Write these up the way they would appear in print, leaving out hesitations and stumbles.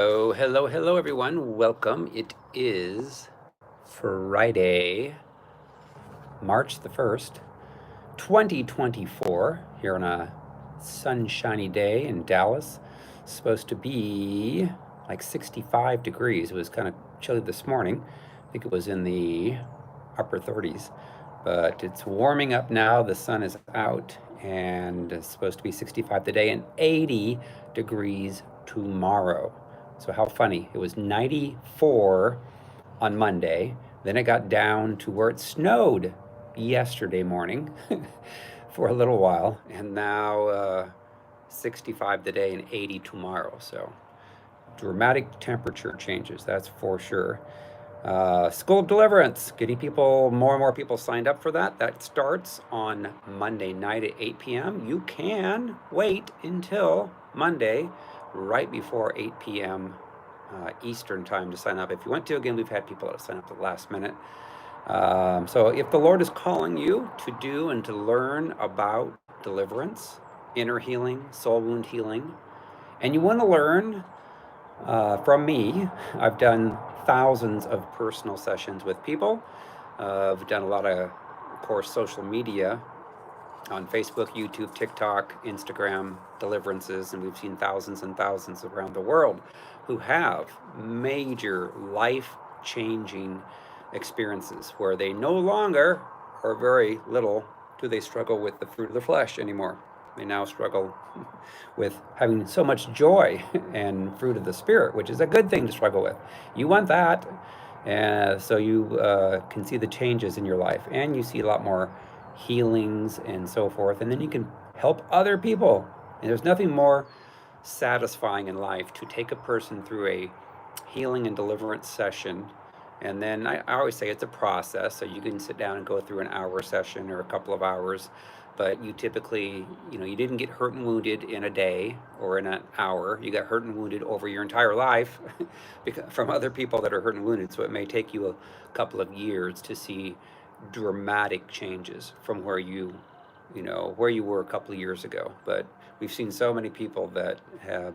Hello, everyone. Welcome. It is Friday, March the 1st, 2024, here on a sunshiny day in Dallas. It's supposed to be like 65 degrees. It was kind of chilly this morning. I think it was in the upper 30s, but it's warming up now. The sun is out, and it's supposed to be 65 today and 80 degrees tomorrow. So how funny. It was 94 on Monday. Then it got down to where it snowed yesterday morning for a little while. And now 65 today and 80 tomorrow. So dramatic temperature changes, that's for sure. School of Deliverance, getting more and more people signed up for that. That starts on Monday night at 8 p.m. You can wait until Monday, right before 8 p.m. Eastern time to sign up. If you want to, again, we've had people that sign up at the last minute. So if the Lord is calling you to do and to learn about deliverance, inner healing, soul wound healing, and you want to learn from me, I've done thousands of personal sessions with people. I've done a lot of course, social media on Facebook, YouTube, TikTok, Instagram, deliverances, and we've seen thousands and thousands around the world who have major life-changing experiences where they no longer, or very little, do they struggle with the fruit of the flesh anymore. They now struggle with having so much joy and fruit of the Spirit, which is a good thing to struggle with. You want that, so you can see the changes in your life, and you see a lot more healings and so forth, and then you can help other people. And there's nothing more satisfying in life to take a person through a healing and deliverance session. And then I always say it's a process, so you can sit down and go through an hour session or a couple of hours, but you typically, you didn't get hurt and wounded in a day or in an hour. You got hurt and wounded over your entire life from other people that are hurt and wounded. So it may take you a couple of years to see dramatic changes from where you were a couple of years ago. But we've seen so many people that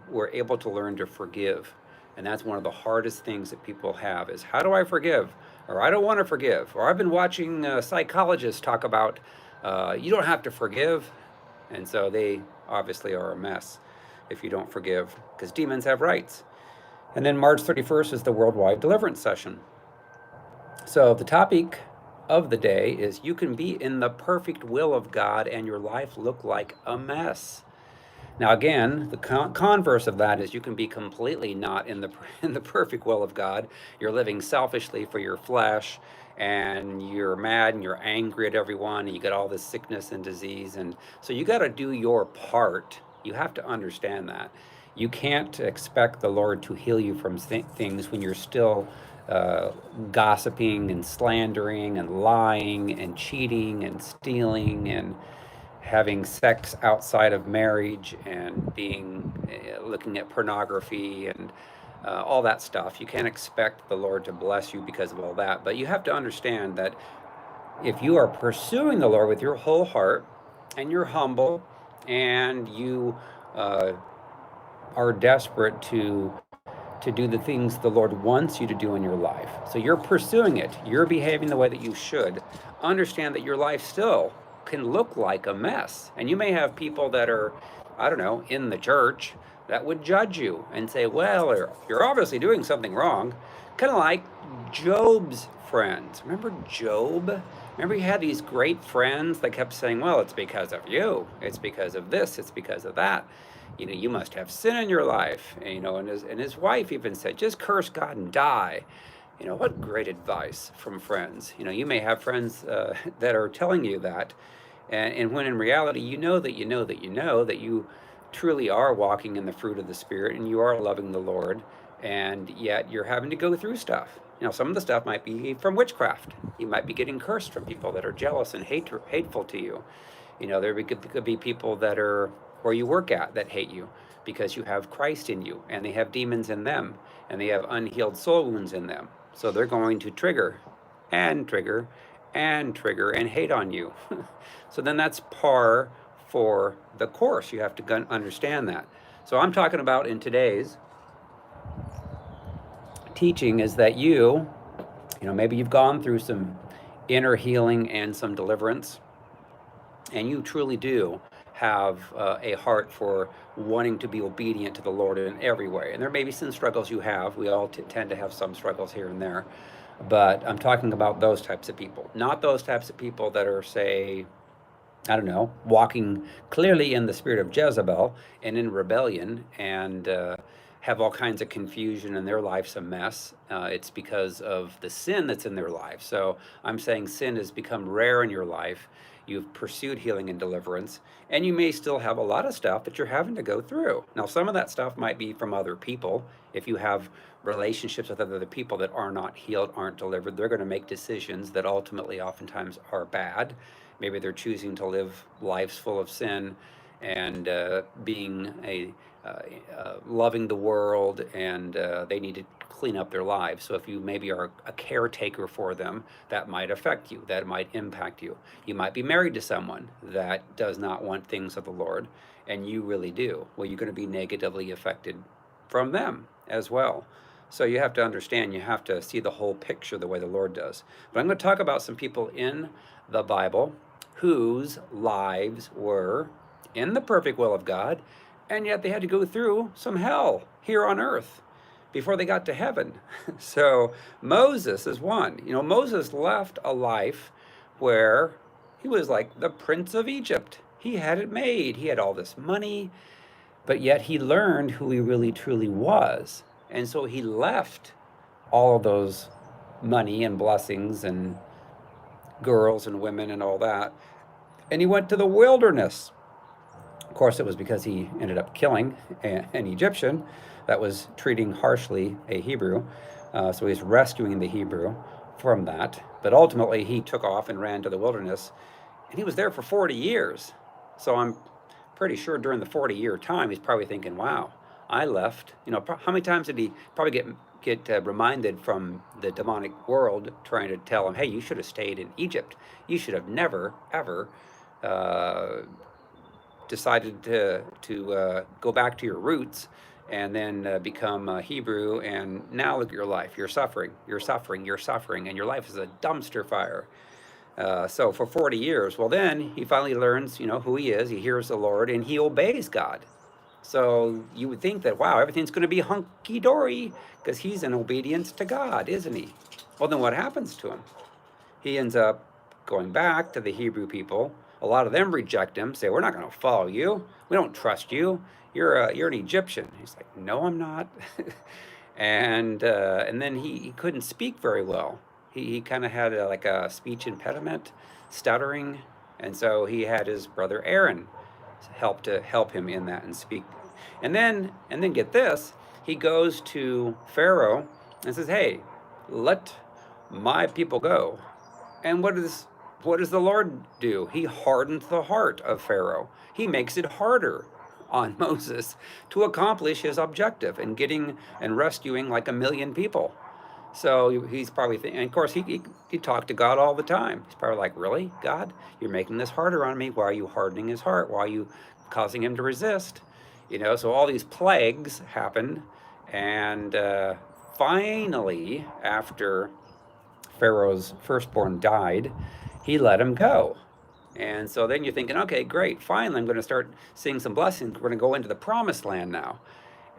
were able to learn to forgive. And that's one of the hardest things that people have is, how do I forgive? Or I don't want to forgive. Or I've been watching psychologists talk about, you don't have to forgive. And so they obviously are a mess if you don't forgive, because demons have rights. And then March 31st is the Worldwide Deliverance Session. So the topic of the day is, you can be in the perfect will of God and your life look like a mess. Now again, the converse of that is you can be completely not in the perfect will of God. You're living selfishly for your flesh, and you're mad and you're angry at everyone, and you got all this sickness and disease, and so you got to do your part. You have to understand that. You can't expect the Lord to heal you from things when you're still gossiping and slandering and lying and cheating and stealing and having sex outside of marriage and looking at pornography and all that stuff. You can't expect the Lord to bless you because of all that. But you have to understand that if you are pursuing the Lord with your whole heart, and you're humble, and you are desperate to do the things the Lord wants you to do in your life, so you're pursuing it, you're behaving the way that you should, understand that your life still can look like a mess. And you may have people that are, I don't know, in the church that would judge you and say, well, you're obviously doing something wrong. Kind of like Job's friends. Remember Job? Remember he had these great friends that kept saying, well, it's because of you. It's because of this. It's because of that. You must have sin in your life. And his wife even said, just curse God and die. What great advice from friends. You may have friends that are telling you that, and when in reality, you know that you truly are walking in the fruit of the Spirit, and you are loving the Lord, and yet you're having to go through stuff. Some of the stuff might be from witchcraft. You might be getting cursed from people that are jealous and hateful to you. There could be people that are where you work at that hate you because you have Christ in you, and they have demons in them, and they have unhealed soul wounds in them. So they're going to trigger and trigger and trigger and hate on you. So then that's par for the course. You have to understand that. So I'm talking about in today's teaching is that maybe you've gone through some inner healing and some deliverance, and you truly do have a heart for wanting to be obedient to the Lord in every way. And there may be some struggles you have. We all tend to have some struggles here and there. But I'm talking about those types of people, not those types of people that are, say, I don't know, walking clearly in the spirit of Jezebel and in rebellion and have all kinds of confusion and their life's a mess. It's because of the sin that's in their life. So I'm saying sin has become rare in your life. You've pursued healing and deliverance, and you may still have a lot of stuff that you're having to go through. Now, some of that stuff might be from other people. If you have relationships with other people that are not healed, aren't delivered, they're going to make decisions that ultimately oftentimes are bad. Maybe they're choosing to live lives full of sin and being loving the world, and they need to clean up their lives. So if you maybe are a caretaker for them, that might affect you, that might impact you. You might be married to someone that does not want things of the Lord, and you really do. Well, you're going to be negatively affected from them as well. So you have to understand, you have to see the whole picture the way the Lord does. But I'm going to talk about some people in the Bible whose lives were in the perfect will of God, and yet they had to go through some hell here on earth before they got to heaven. So Moses is one. Moses left a life where he was like the prince of Egypt. He had it made. He had all this money, but yet he learned who he really truly was. And so he left all of those money and blessings and girls and women and all that, and he went to the wilderness. Of course, it was because he ended up killing an Egyptian that was treating harshly a Hebrew. So he's rescuing the Hebrew from that. But ultimately, he took off and ran to the wilderness, and he was there for 40 years. So I'm pretty sure during the 40-year time, he's probably thinking, wow, I left. How many times did he probably get reminded from the demonic world trying to tell him, hey, you should have stayed in Egypt. You should have never, ever decided to go back to your roots and then become a Hebrew, and now look at your life. You're suffering, and your life is a dumpster fire. So for 40 years, well, then he finally learns, who he is. He hears the Lord, and he obeys God. So you would think that, wow, everything's going to be hunky-dory because he's in obedience to God, isn't he? Well, then what happens to him? He ends up going back to the Hebrew people. A lot of them reject him, say, we're not going to follow you. We don't trust you. You're an Egyptian. He's like, no, I'm not. and then he couldn't speak very well. He kind of had a speech impediment, stuttering. And so he had his brother Aaron help him in that and speak. And then get this, he goes to Pharaoh and says, hey, let my people go. And what does the Lord do? He hardens the heart of Pharaoh. He makes it harder on Moses to accomplish his objective and getting and rescuing like 1 million people. So he's probably thinking, and of course he talked to God all the time. He's probably like, really, God, you're making this harder on me. Why are you hardening his heart? Why are you causing him to resist? So all these plagues happened. And finally, after Pharaoh's firstborn died, he let him go. And so then you're thinking, okay, great, finally I'm going to start seeing some blessings. We're going to go into the promised land now.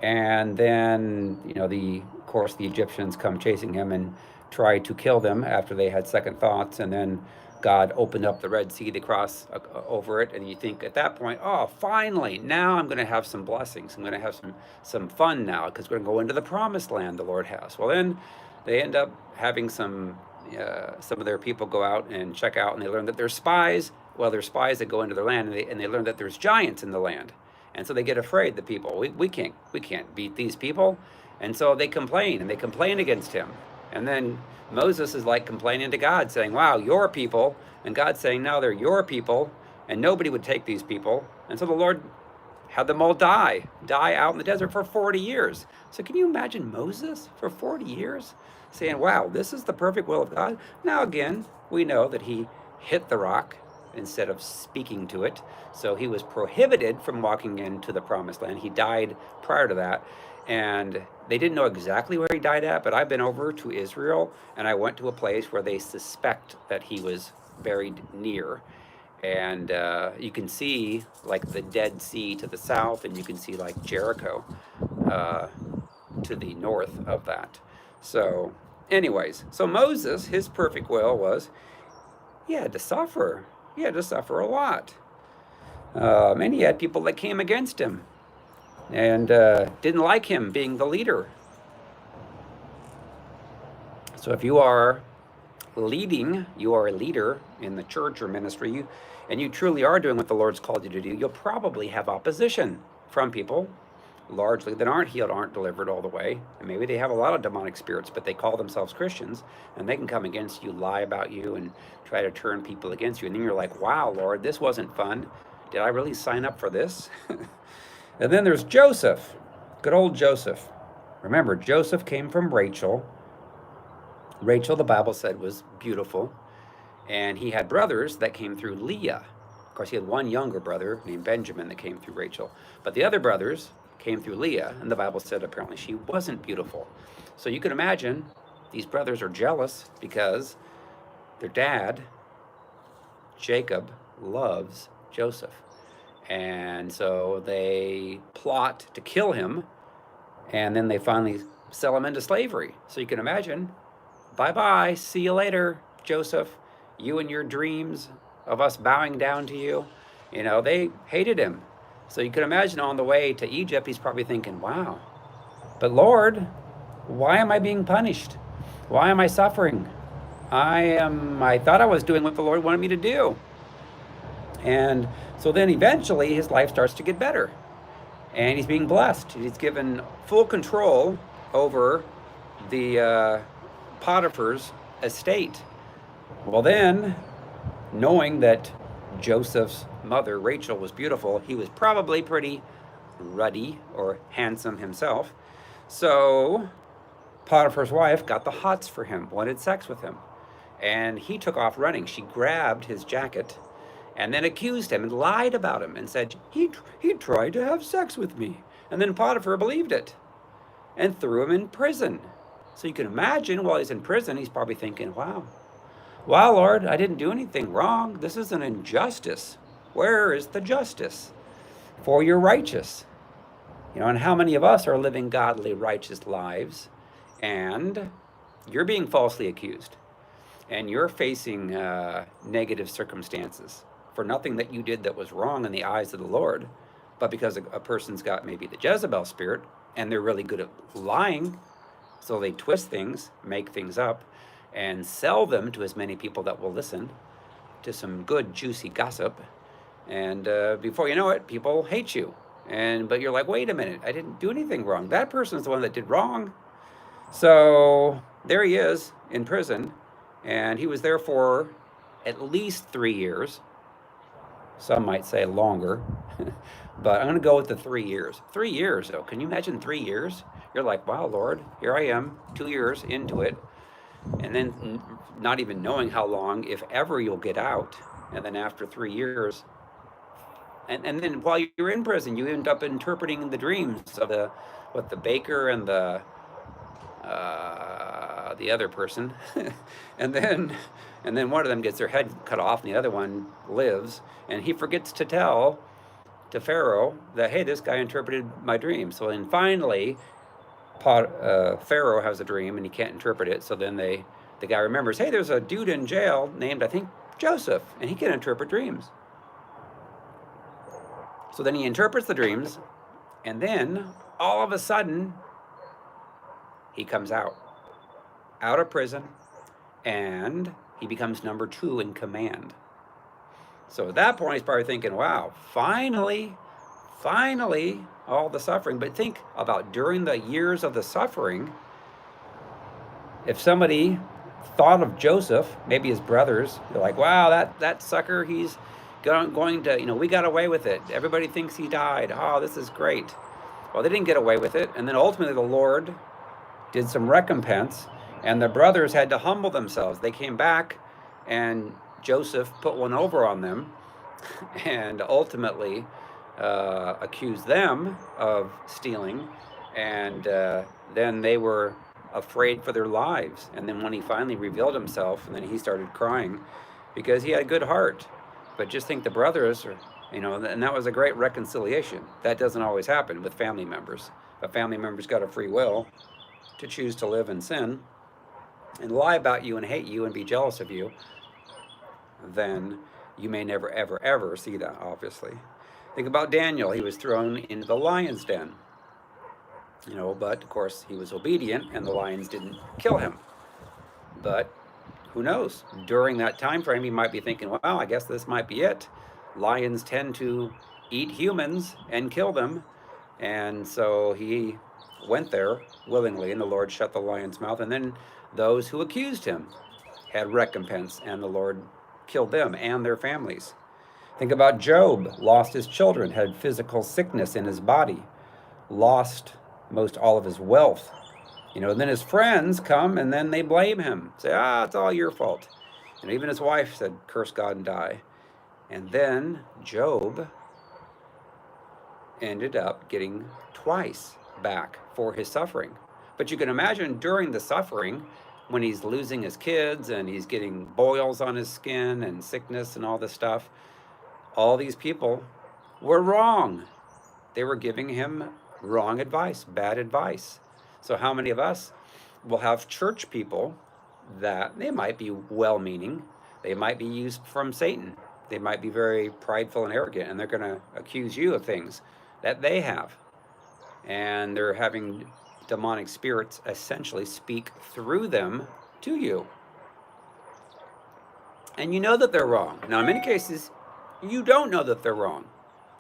And then, of course, the Egyptians come chasing him and try to kill them after they had second thoughts. And then God opened up the Red Sea to cross over it. And you think at that point, oh, finally, now I'm going to have some blessings. I'm going to have some fun now because we're going to go into the promised land the Lord has. Well, then they end up having some of their people go out and check out, and they learn that there's spies. Well, there's spies that go into their land, and they learn that there's giants in the land. And so they get afraid, the people. We can't beat these people. And so they complain, and they complain against him. And then Moses is like complaining to God, saying, wow, your people. And God's saying, no, they're your people, and nobody would take these people. And so the Lord had them all die out in the desert for 40 years. So can you imagine Moses for 40 years saying, wow, this is the perfect will of God? Now, again, we know that he hit the rock instead of speaking to it. So he was prohibited from walking into the promised land. He died prior to that. And they didn't know exactly where he died at, but I've been over to Israel, and I went to a place where they suspect that he was buried near. And you can see like the Dead Sea to the south, and you can see like Jericho uh, to the north of that. So, anyways, so Moses, his perfect will was he had to suffer. He had to suffer a lot. And he had people that came against him and didn't like him being the leader. So if you are leading, you are a leader in the church or ministry, and you truly are doing what the Lord's called you to do, you'll probably have opposition from people, largely that aren't healed, aren't delivered all the way. And maybe they have a lot of demonic spirits, but they call themselves Christians, and they can come against you, lie about you, and try to turn people against you. And then you're like, wow, Lord, this wasn't fun. Did I really sign up for this? And then there's Joseph, good old Joseph. Remember, Joseph came from Rachel. Rachel, the Bible said, was beautiful. And he had brothers that came through Leah. Of course, he had one younger brother named Benjamin that came through Rachel. But the other brothers came through Leah, and the Bible said apparently she wasn't beautiful. So you can imagine these brothers are jealous because their dad, Jacob, loves Joseph. And so they plot to kill him, and then they finally sell him into slavery. So you can imagine, bye-bye, see you later, Joseph. You and your dreams of us bowing down to you. You know, they hated him. So you can imagine on the way to Egypt, he's probably thinking, wow, but Lord, why am I being punished? Why am I suffering? I thought I was doing what the Lord wanted me to do. And so then eventually his life starts to get better. And he's being blessed. He's given full control over the Potiphar's estate. Well then, knowing that Joseph's mother, Rachel, was beautiful, he was probably pretty ruddy or handsome himself. So Potiphar's wife got the hots for him, wanted sex with him. And he took off running. She grabbed his jacket and then accused him and lied about him and said, he tried to have sex with me. And then Potiphar believed it and threw him in prison. So you can imagine while he's in prison, he's probably thinking, wow, Lord, I didn't do anything wrong. This is an injustice. Where is the justice? For you're righteous. You know, and how many of us are living godly, righteous lives, and you're being falsely accused, and you're facing negative circumstances for nothing that you did that was wrong in the eyes of the Lord, but because a person's got maybe the Jezebel spirit, and they're really good at lying, so they twist things, make things up, and sell them to as many people that will listen to some good, juicy gossip. And before you know it, people hate you. But you're like, wait a minute, I didn't do anything wrong. That person's the one that did wrong. So there he is in prison, and he was there for at least 3 years. Some might say longer, but I'm going to go with the 3 years. 3 years, though. Can you imagine 3 years? You're like, wow, Lord, here I am, 2 years into it, and then not even knowing how long, if ever, you'll get out. And then after 3 years, and then while you're in prison, you end up interpreting the dreams of the baker and the other person, and then one of them gets their head cut off, and the other one lives, and he forgets to tell to Pharaoh that, hey, this guy interpreted my dream. So then finally, Pharaoh has a dream, and he can't interpret it. So then the guy remembers, hey, there's a dude in jail named, I think, Joseph, and he can interpret dreams. So then he interprets the dreams, and then all of a sudden, he comes out of prison, and he becomes number 2 in command. So at that point, he's probably thinking, wow, finally, all the suffering. But think about during the years of the suffering, if somebody thought of Joseph, maybe his brothers, they're like, wow, that sucker, he's going to, we got away with it. Everybody thinks he died. Oh, this is great. Well, they didn't get away with it. And then ultimately the Lord did some recompense, and the brothers had to humble themselves. They came back, and Joseph put one over on them and ultimately accused them of stealing. And then they were afraid for their lives. And then when he finally revealed himself, and then he started crying because he had a good heart. But just think the brothers are, and that was a great reconciliation. That doesn't always happen with family members. A family member's got a free will to choose to live in sin and lie about you and hate you and be jealous of you, then you may never, ever, ever see that, obviously. Think about Daniel. He was thrown into the lion's den. But of course he was obedient and the lions didn't kill him. But who knows? During that time frame, he might be thinking, well, I guess this might be it. Lions tend to eat humans and kill them. And so he went there willingly, and the Lord shut the lion's mouth. And then those who accused him had recompense, and the Lord killed them and their families. Think about Job. Lost his children, had physical sickness in his body, lost most all of his wealth. And then his friends come and then they blame him. Say, it's all your fault. And even his wife said, curse God and die. And then Job ended up getting twice back for his suffering. But you can imagine during the suffering, when he's losing his kids and he's getting boils on his skin and sickness and all this stuff, all these people were wrong. They were giving him wrong advice, bad advice. So how many of us will have church people that they might be well-meaning, they might be used from Satan, they might be very prideful and arrogant, and they're going to accuse you of things that they have. And they're having demonic spirits essentially speak through them to you. And you know that they're wrong. Now, in many cases, you don't know that they're wrong.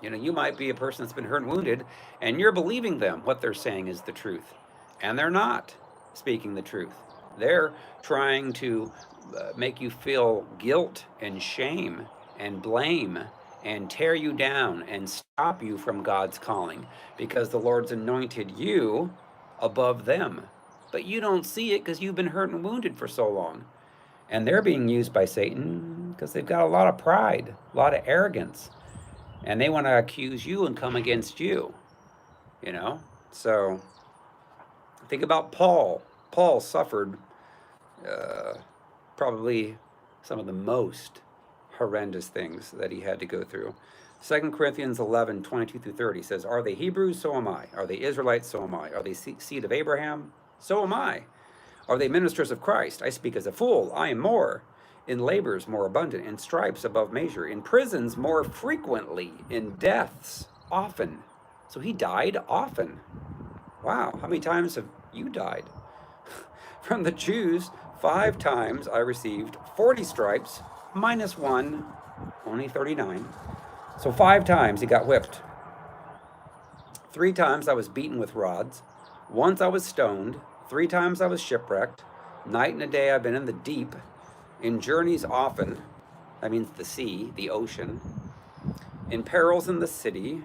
You might be a person that's been hurt and wounded, and you're believing them. What they're saying is the truth. And they're not speaking the truth. They're trying to make you feel guilt and shame and blame and tear you down and stop you from God's calling because the Lord's anointed you above them. But you don't see it because you've been hurt and wounded for so long. And they're being used by Satan because they've got a lot of pride, a lot of arrogance. And they want to accuse you and come against you, So think about Paul. Paul suffered probably some of the most horrendous things that he had to go through. 2 Corinthians 11, 22 through 30 says, are they Hebrews? So am I. Are they Israelites? So am I. Are they seed of Abraham? So am I. Are they ministers of Christ? I speak as a fool. I am more. In labors more abundant, in stripes above measure, in prisons more frequently, in deaths often. So he died often. Wow, how many times have you died? From the Jews, 5 times I received 40 stripes, minus 1, only 39. So 5 times he got whipped. 3 times I was beaten with rods. Once I was stoned. 3 times I was shipwrecked. Night and a day I've been in the deep. In journeys often, that means the sea, the ocean. In perils in the city.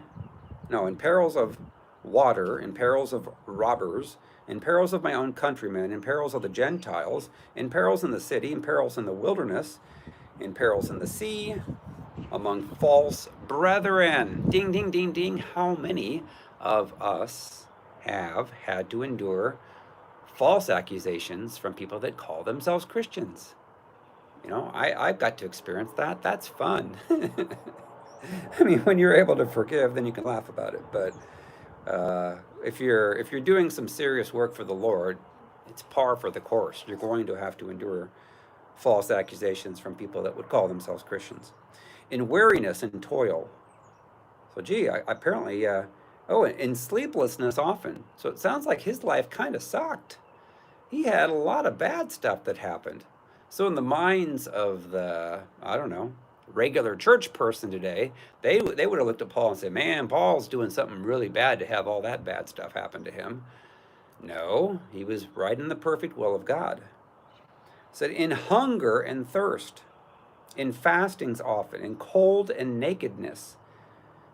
No, in perils of water, in perils of robbers, in perils of my own countrymen, in perils of the Gentiles, in perils in the city, in perils in the wilderness, in perils in the sea, among false brethren. Ding, ding, ding, ding. How many of us have had to endure false accusations from people that call themselves Christians? I've got to experience that. That's fun. I mean, when you're able to forgive, then you can laugh about it. But if you're doing some serious work for the Lord, it's par for the course. You're going to have to endure false accusations from people that would call themselves Christians. In weariness and toil. So, apparently, in sleeplessness often. So it sounds like his life kind of sucked. He had a lot of bad stuff that happened. So in the minds of the, regular church person today, they would have looked at Paul and said, man, Paul's doing something really bad to have all that bad stuff happen to him. No, he was right in the perfect will of God. Said, in hunger and thirst, in fastings often, in cold and nakedness.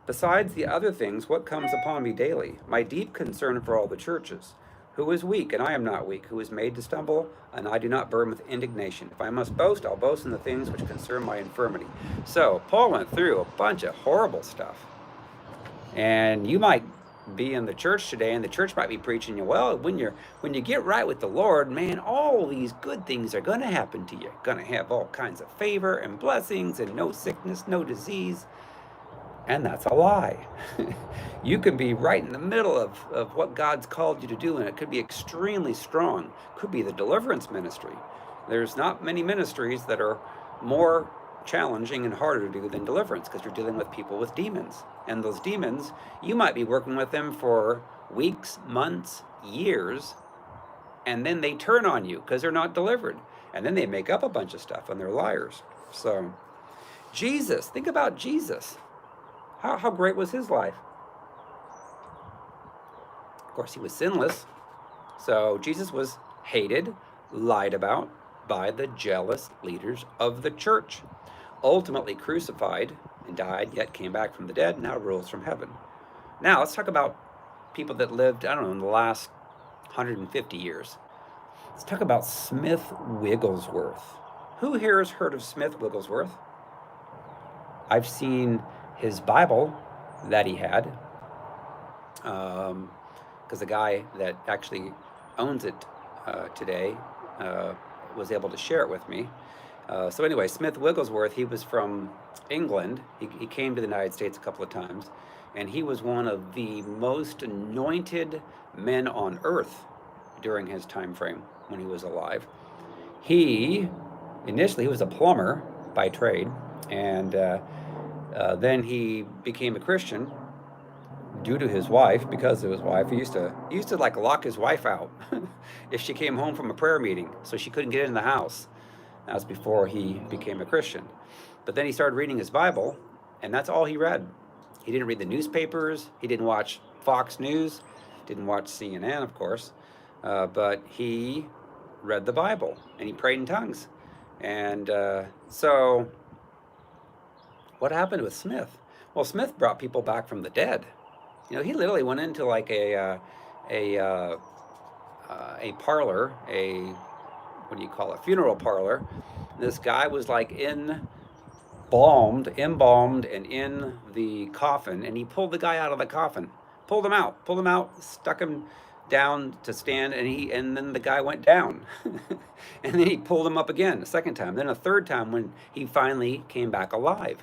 Besides the other things, what comes upon me daily? My deep concern for all the churches. Who is weak, and I am not weak? Who is made to stumble, and I do not burn with indignation? If I must boast, I'll boast in the things which concern my infirmity. So, Paul went through a bunch of horrible stuff. And you might be in the church today, and the church might be preaching you, well, when you get right with the Lord, man, all these good things are going to happen to you. You're going to have all kinds of favor and blessings and no sickness, no disease. And that's a lie. You can be right in the middle of what God's called you to do, and it could be extremely strong. Could be the deliverance ministry. There's not many ministries that are more challenging and harder to do than deliverance, because you're dealing with people with demons. And those demons, you might be working with them for weeks, months, years, and then they turn on you because they're not delivered. And then they make up a bunch of stuff, and they're liars. So Jesus, think about Jesus. How great was his life? Of course, he was sinless. So Jesus was hated, lied about by the jealous leaders of the church. Ultimately crucified and died, yet came back from the dead, now rules from heaven. Now, let's talk about people that lived, I don't know, in the last 150 years. Let's talk about Smith Wigglesworth. Who here has heard of Smith Wigglesworth? I've seen his Bible that he had, because the guy that actually owns it today was able to share it with me. So anyway, Smith Wigglesworth, he was from England. He came to the United States a couple of times, and he was one of the most anointed men on earth during his time frame when he was alive. Initially he was a plumber by trade, and then he became a Christian due to his wife, because of his wife. He used to like lock his wife out if she came home from a prayer meeting, so she couldn't get in the house. That was before he became a Christian. But then he started reading his Bible, and that's all he read. He didn't read the newspapers. He didn't watch Fox News, didn't watch CNN, of course, but he read the Bible, and he prayed in tongues. And so what happened with Smith? Well, Smith brought people back from the dead. You know, he literally went into like a parlor, what do you call it, funeral parlor. This guy was like embalmed and in the coffin, and he pulled the guy out of the coffin, pulled him out, stuck him down to stand, and then the guy went down. And then he pulled him up again a second time, then a third time when he finally came back alive.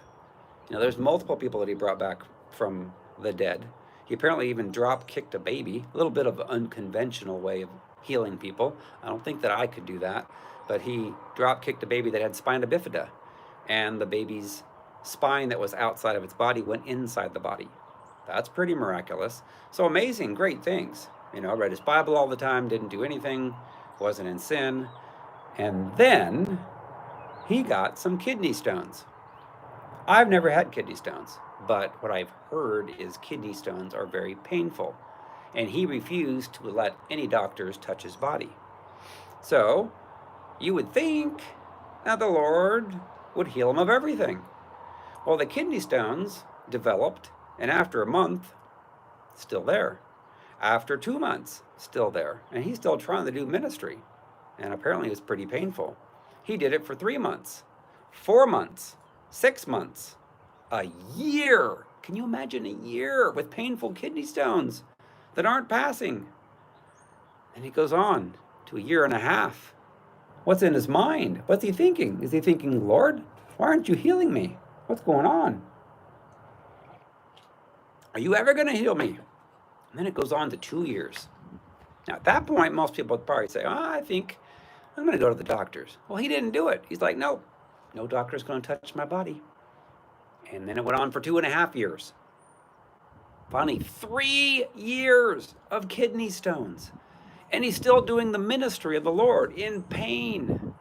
You know, there's multiple people that he brought back from the dead. He apparently even drop-kicked a baby, a little bit of an unconventional way of healing people. I don't think that I could do that, but he drop-kicked a baby that had spina bifida, and the baby's spine that was outside of its body went inside the body. That's pretty miraculous. So amazing, great things. You know, read his Bible all the time, didn't do anything, wasn't in sin, and then he got some kidney stones. I've never had kidney stones, but what I've heard is kidney stones are very painful, and he refused to let any doctors touch his body. So you would think that the Lord would heal him of everything. Well, the kidney stones developed, and after a month, still there. After 2 months, still there. And he's still trying to do ministry, and apparently it was pretty painful. He did it for 3 months, 4 months, 6 months, a year. Can you imagine a year with painful kidney stones that aren't passing? And he goes on to a year and a half. What's in his mind? What's he thinking? Is he thinking, Lord, why aren't you healing me? What's going on? Are you ever going to heal me? And then it goes on to 2 years. Now, at that point, most people would probably say, I think I'm going to go to the doctors. Well, he didn't do it. He's like, no doctor's going to touch my body. And then it went on for 2.5 years. Finally, 3 years of kidney stones. And he's still doing the ministry of the Lord in pain.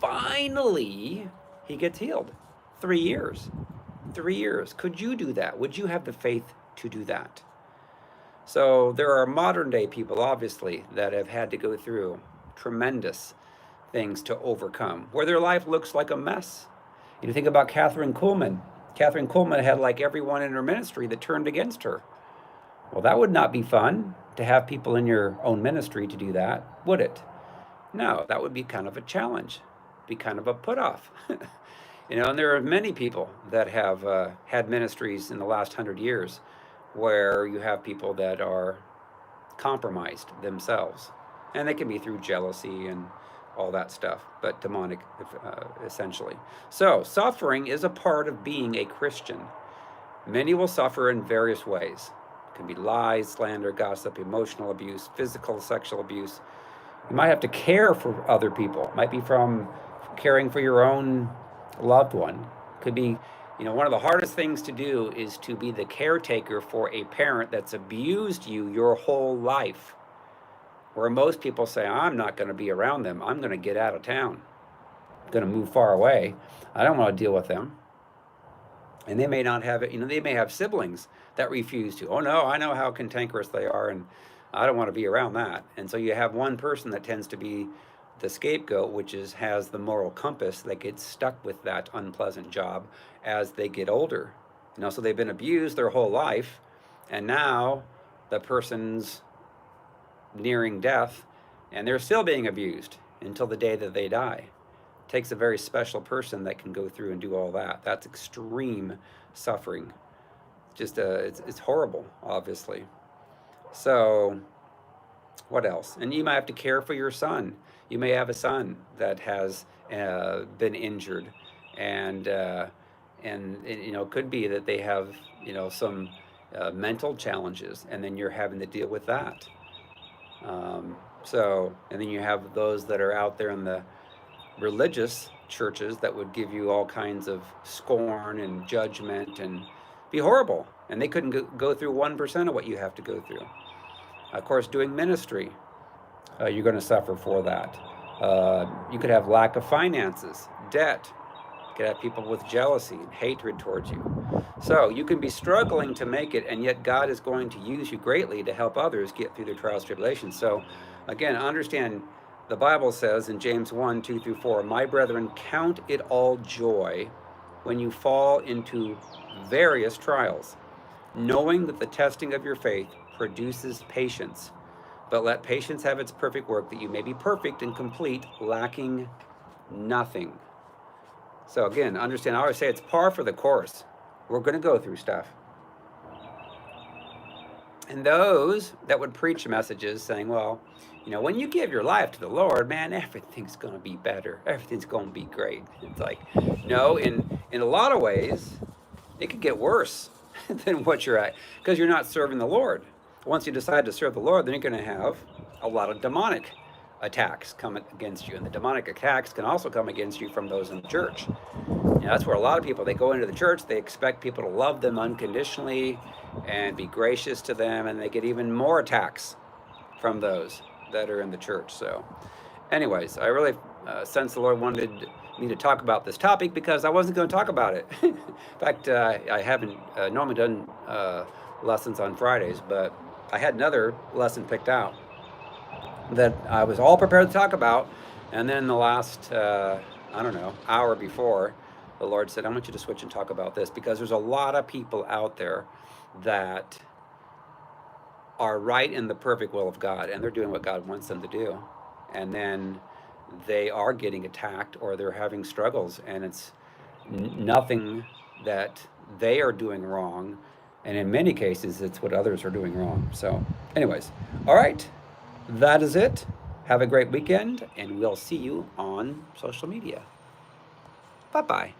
Finally, he gets healed. 3 years. 3 years. Could you do that? Would you have the faith to do that? So there are modern day people, obviously, that have had to go through tremendous things to overcome, where their life looks like a mess. You think about Catherine Kuhlman. Catherine Kuhlman had like everyone in her ministry that turned against her. Well, that would not be fun to have people in your own ministry to do that, would it? No, that would be kind of a challenge, be kind of a put off. You know, and there are many people that have had ministries in the last 100 years where you have people that are compromised themselves. And they can be through jealousy and all that stuff, but demonic essentially. So, suffering is a part of being a Christian. Many will suffer in various ways. It can be lies, slander, gossip, emotional abuse, physical, sexual abuse. You might have to care for other people. It might be from caring for your own loved one. It could be, one of the hardest things to do is to be the caretaker for a parent that's abused you your whole life. Where most people say, I'm not going to be around them. I'm going to get out of town. I'm going to move far away. I don't want to deal with them. And they may not have it, they may have siblings that refuse to. Oh no, I know how cantankerous they are, and I don't want to be around that. And so you have one person that tends to be the scapegoat, which has the moral compass that gets stuck with that unpleasant job as they get older. So they've been abused their whole life, and now the person's nearing death, and they're still being abused until the day that they die. It takes a very special person that can go through and do all that. That's extreme suffering. Just it's horrible, obviously. So what else? And you might have to care for your son. You may have a son that has been injured, and it could be that they have some mental challenges, and then you're having to deal with that. And then you have those that are out there in the religious churches that would give you all kinds of scorn and judgment and be horrible, and they couldn't go through 1% of what you have to go through. Of course, doing ministry, you're going to suffer for that. You could have lack of finances, debt. You could have people with jealousy and hatred towards you. So you can be struggling to make it, and yet God is going to use you greatly to help others get through their trials and tribulations. So again, understand the Bible says in James 1:2-4, my brethren, count it all joy when you fall into various trials, knowing that the testing of your faith produces patience. But let patience have its perfect work, that you may be perfect and complete, lacking nothing. So again, understand, I always say it's par for the course. We're going to go through stuff. And those that would preach messages saying, well, when you give your life to the Lord, man, everything's going to be better. Everything's going to be great. It's like, no, in a lot of ways, it could get worse than what you're at, because you're not serving the Lord. Once you decide to serve the Lord, then you're going to have a lot of demonic attacks come against you. And the demonic attacks can also come against you from those in the church. That's where a lot of people, they go into the church, they expect people to love them unconditionally and be gracious to them, and they get even more attacks from those that are in the church. So anyways, I really sense the Lord wanted me to talk about this topic because I wasn't going to talk about it. In fact, I haven't normally done lessons on Fridays, but I had another lesson picked out that I was all prepared to talk about, and then the last hour before, the Lord said, I want you to switch and talk about this, because there's a lot of people out there that are right in the perfect will of God, and they're doing what God wants them to do, and then they are getting attacked or they're having struggles, and it's nothing that they are doing wrong, and in many cases it's what others are doing wrong. So anyways, all right, that is it. Have a great weekend, and we'll see you on social media. Bye-bye.